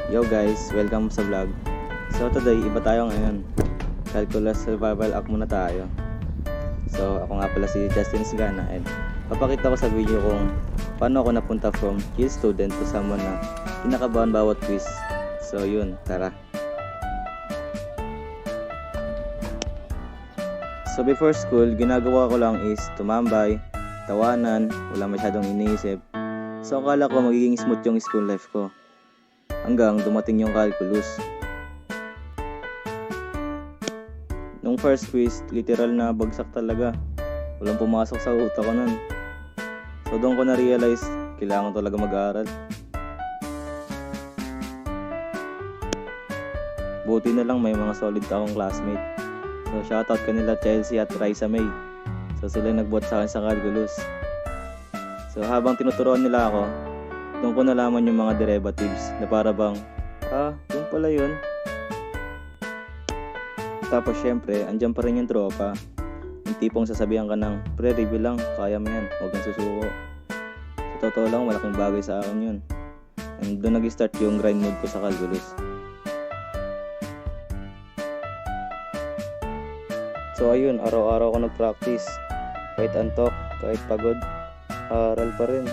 Yo guys, welcome sa vlog. So today, iba tayo ngayon. Calculus Survival Act muna tayo. So ako nga pala si Justin Sigana and papakita ko sa video kung paano ako napunta from chill student to someone na kinakabahan bawat quiz. So yun, tara. So before school, ginagawa ko lang is tumambay, tawanan, wala masyadong iniisip. So akala ko magiging smooth yung school life ko. Hanggang dumating yung calculus. Nung first quiz, literal na bagsak talaga. Walang pumasok sa utak ko nun. So doon ko na-realize, kailangan talaga mag-aaral. Buti na lang may mga solid akong classmate. So shoutout kanila Chelsea at Raisa May. So sila nagbuhat sa akin sa calculus. So habang tinuturuan nila ako, doon ko nalaman yung mga derivatives na para bang, yun pala yun. Tapos syempre, andyan pa rin yung tropa. Yung tipong sasabihan ka ng, pre, review lang, kaya mo yan, huwag kang susuko. Sa totoo lang, malaking bagay sa akin yun. And doon nag-start yung grind mode ko sa calculus. So ayun, araw-araw ko nag-practice. Kahit antok, kahit pagod, aral pa rin.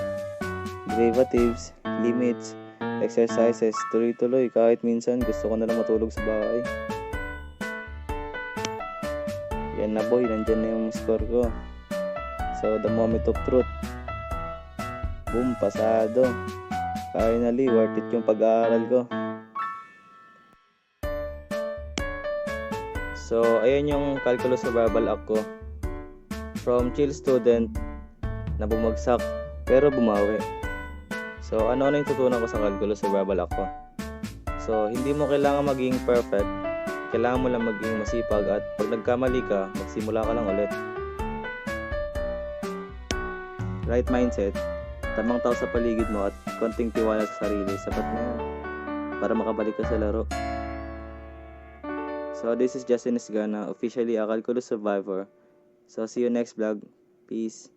Derivatives, limits, exercises, tuloy-tuloy kahit minsan gusto ko na lang matulog sa bahay. Yan na boy, nandyan na yung score ko. So the moment of truth. Boom, pasado. Finally, worth it yung pag-aaral ko. So ayan yung calculus survival act ko. From chill student na bumagsak pero bumawi. So, ano yung tutunan ko sa calculus survival act ko? So, hindi mo kailangan maging perfect. Kailangan mo lang maging masipag at pag nagkamali ka, magsimula ka lang ulit. Right mindset, tamang tao sa paligid mo at konting tiwala sa sarili, sapat na yan para makabalik ka sa laro. So, this is Justin Isgana, officially a calculus survivor. So, see you next vlog. Peace.